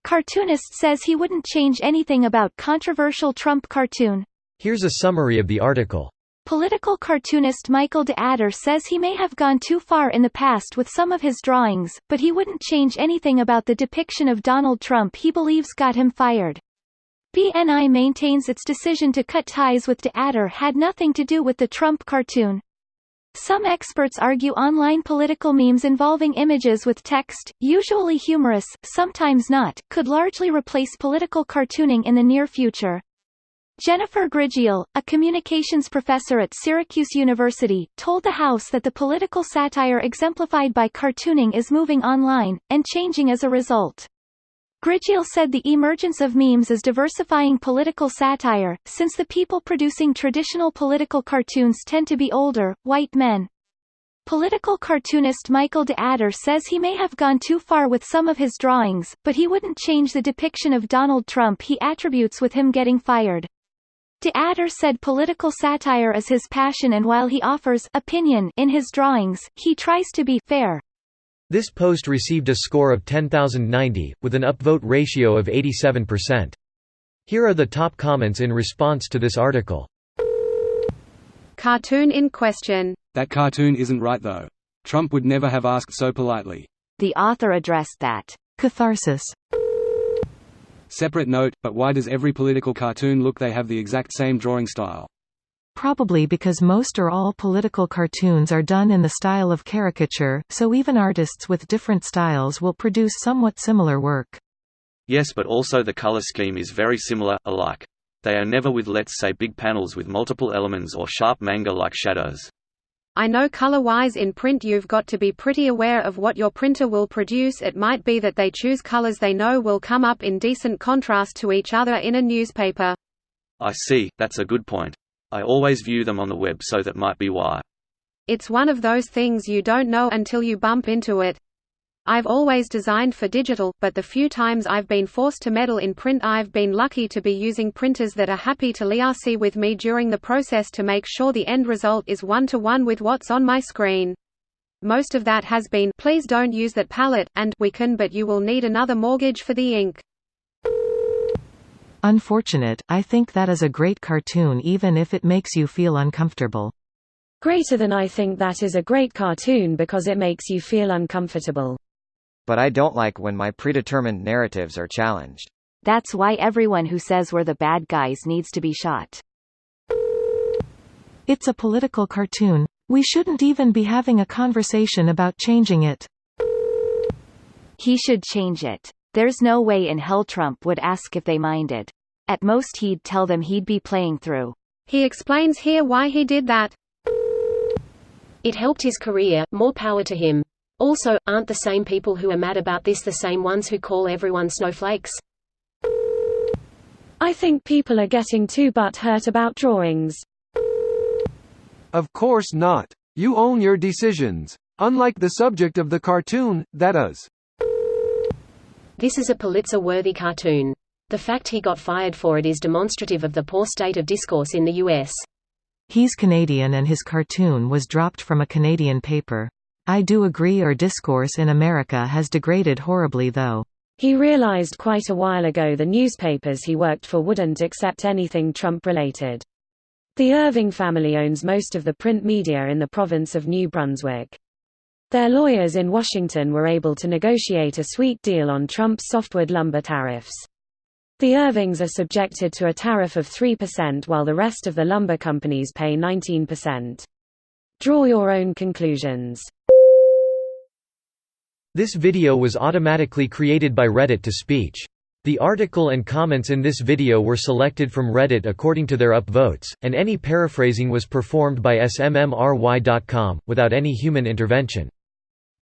Cartoonist says he wouldn't change anything about controversial Trump cartoon. Here's a summary of the article. Political cartoonist Michael de Adder says he may have gone too far in the past with some of his drawings, but he wouldn't change anything about the depiction of Donald Trump he believes got him fired. BNI maintains its decision to cut ties with de Adder had nothing to do with the Trump cartoon. Some experts argue online political memes involving images with text, usually humorous, sometimes not, could largely replace political cartooning in the near future. Jennifer Grigiel, a communications professor at Syracuse University, told the House that the political satire exemplified by cartooning is moving online, and changing as a result. Grigiel said the emergence of memes is diversifying political satire, since the people producing traditional political cartoons tend to be older, white men. Political cartoonist Michael de Adder says he may have gone too far with some of his drawings, but he wouldn't change the depiction of Donald Trump he attributes with him getting fired. De Adder said political satire is his passion, and while he offers opinion in his drawings, he tries to be fair. This post received a score of 10,090, with an upvote ratio of 87%. Here are the top comments in response to this article. Cartoon in question. That cartoon isn't right though. Trump would never have asked so politely. The author addressed that catharsis. Separate note, but why does every political cartoon look they have the exact same drawing style? Probably because most or all political cartoons are done in the style of caricature, so even artists with different styles will produce somewhat similar work. Yes, but also the color scheme is very similar, alike. They are never with, let's say, big panels with multiple elements or sharp manga-like shadows. I know color-wise in print you've got to be pretty aware of what your printer will produce. It might be that they choose colors they know will come up in decent contrast to each other in a newspaper. I see, that's a good point. I always view them on the web, so that might be why. It's one of those things you don't know until you bump into it. I've always designed for digital, but the few times I've been forced to meddle in print I've been lucky to be using printers that are happy to liaise with me during the process to make sure the end result is one-to-one with what's on my screen. Most of that has been, please don't use that palette, and, we can but you will need another mortgage for the ink. Unfortunate, I think that is a great cartoon even if it makes you feel uncomfortable. Greater than I think that is a great cartoon because it makes you feel uncomfortable. But I don't like when my predetermined narratives are challenged. That's why everyone who says we're the bad guys needs to be shot. It's a political cartoon. We shouldn't even be having a conversation about changing it. He should change it. There's no way in hell Trump would ask if they minded. At most he'd tell them he'd be playing through. He explains here why he did that. It helped his career, more power to him. Also, aren't the same people who are mad about this the same ones who call everyone snowflakes? I think people are getting too butthurt about drawings. Of course not. You own your decisions. Unlike the subject of the cartoon, that is. This is a Pulitzer-worthy cartoon. The fact he got fired for it is demonstrative of the poor state of discourse in the U.S. He's Canadian and his cartoon was dropped from a Canadian paper. I do agree our discourse in America has degraded horribly though. He realized quite a while ago the newspapers he worked for wouldn't accept anything Trump-related. The Irving family owns most of the print media in the province of New Brunswick. Their lawyers in Washington were able to negotiate a sweet deal on Trump's softwood lumber tariffs. The Irvings are subjected to a tariff of 3% while the rest of the lumber companies pay 19%. Draw your own conclusions. This video was automatically created by Reddit to speech. The article and comments in this video were selected from Reddit according to their upvotes, and any paraphrasing was performed by smmry.com, without any human intervention.